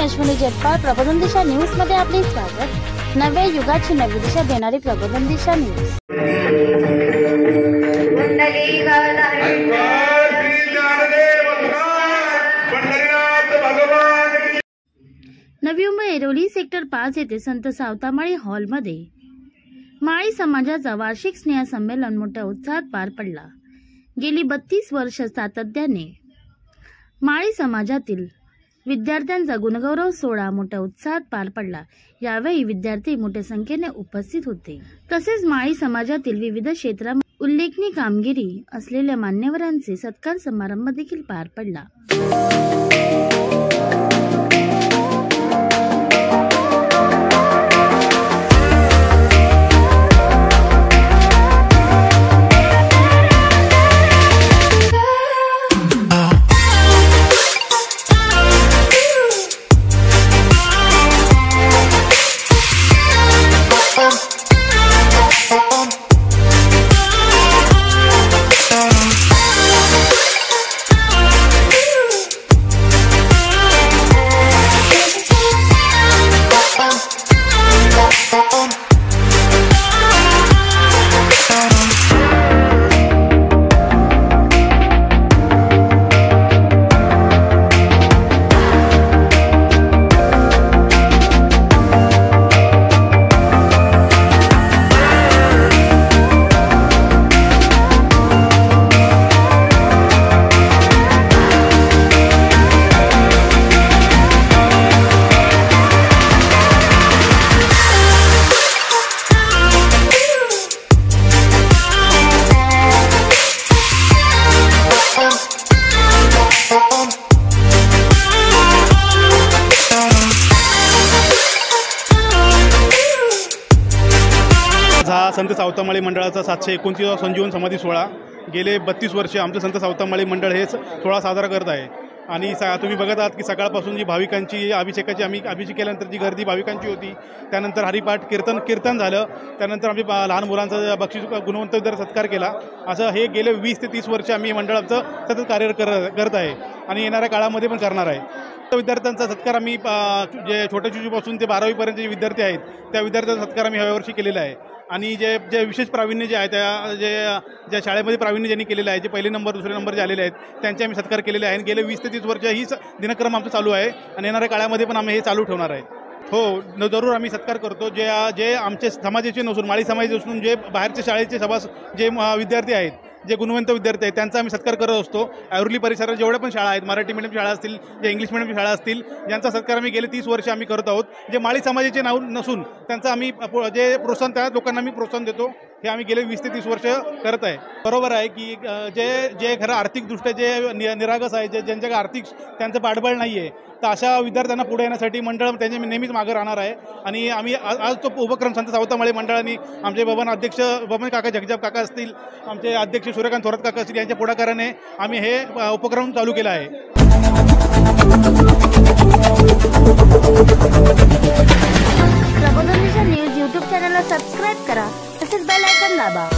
अश्विनी जगपाल, प्रबोधन दिशा न्यूज मध्ये आपले स्वागत। नव्या युगाची नवी दिशा देणारी प्रबोधन दिशा न्यूज। नवी मुंबई ऐरोली सेक्टर 5 येथे संत सावतामाळी हॉलमध्ये माळी समाजाचा वार्षिक स्नेह संमेलन मोठ्या उत्साहात पार पडला। गेली 32 वर्ष सातत्याने माळी समाजातील विद्यार्थ्यांचा गुणगौरव सोहळा मोठ्या उत्साहात पार पडला। यावेळी विद्यार्थी मोठ्या संख्येने उपस्थित होते। तसेच माळी समाजातील विविध क्षेत्रात उल्लेखनीय कामगिरी असलेल्या मान्यवरांचे सत्कार समारंभ देखील पार पडला। संत सावतामाळी मंडळाचा 729 संजीवन समाधी सोहळा गेले 32 वर्षे आमचं संत सावतामाळी मंडळ हे सोहळा साजरा करत आहे। आणि तुम्ही बघत आहात की सकाळपासून जी भाविकांची अभिषेकाची अभिषेक केल्यानंतर जी गर्दी भाविकांची होती, त्यानंतर हरिपाठ कीर्तन झालं, त्यानंतर आम्ही लहान मुलांचा बक्षीस गुणवंत विद्यार्थी सत्कार केला। असं हे गेले 20 ते 30 वर्ष आम्ही मंडळाचं सतत कार्य करत आहे आणि येणाऱ्या काळामध्ये पण करणार आहे। विद्यार्थ्यांचा सत्कार आम्ही जे छोट्या शिशूपासून ते 12वी पर्यंत जे विद्यार्थी आहेत त्या विद्यार्थ्यांचा सत्कार आम्ही ह्या वर्षी केलेला आहे। आणि जे विशेष प्रावीण्य जे आहे ज्या शाळेमध्ये प्रावीण्य ज्यांनी केलेलं आहे, जे पहिले नंबर दुसरे नंबर जे आलेले आहेत त्यांचे आम्ही सत्कार केलेले आहे। गेले 20 ते 30 वर्ष हीच दिनक्रम आमचा चालू आहे आणि येणाऱ्या काळामध्ये पण आम्ही हे चालू ठेवणार आहे। हो, जरूर आम्ही सत्कार करतो। जे आमचे समाजाचे नसून माळी समाजाचे नसून जे बाहेरच्या शाळेचे जे विद्यार्थी आहेत, जे गुणवंत विद्यार्थी आहेत त्यांचा आम्ही सत्कार करत असतो। ऐरोली परिसरात जेवढ्या पण शाळा आहेत, मराठी मीडियम शाळा असतील, जे इंग्लिश मीडियम शाळा असतील, ज्यांचा सत्कार आम्ही गेले 30 वर्ष आम्ही करत आहोत। जे माळी समाजाचे नाव नसून त्यांचा आम्ही जे प्रोत्साहन त्या लोकांना आम्ही प्रोत्साहन देतो, हे आम्ही गेले 20 ते 30 वर्ष करत आहे। बरोबर आहे की जे खरं आर्थिकदृष्ट्या जे निरागस आहे, ज्यांच्याकडे आर्थिक त्यांचं पाठबळ नाही आहे, तर अशा विद्यार्थ्यांना पुढे येण्यासाठी मंडळ त्यांचे नेहमीच मागे राहणार आहे। आणि आम्ही आज तो उपक्रम संत सावतामाळी मंडळाने आमचे बबन काका जगजाप काका असतील, आमचे अध्यक्ष सूर्यकांत थोरात काका असतील, यांच्या पुढाकाराने आम्ही हे उपक्रम चालू केला आहे। प्रबोधन दिशा न्यूज यूट्यूब चॅनलला सबस्क्राईब करा, तसेच बेल आयकॉन दाबा।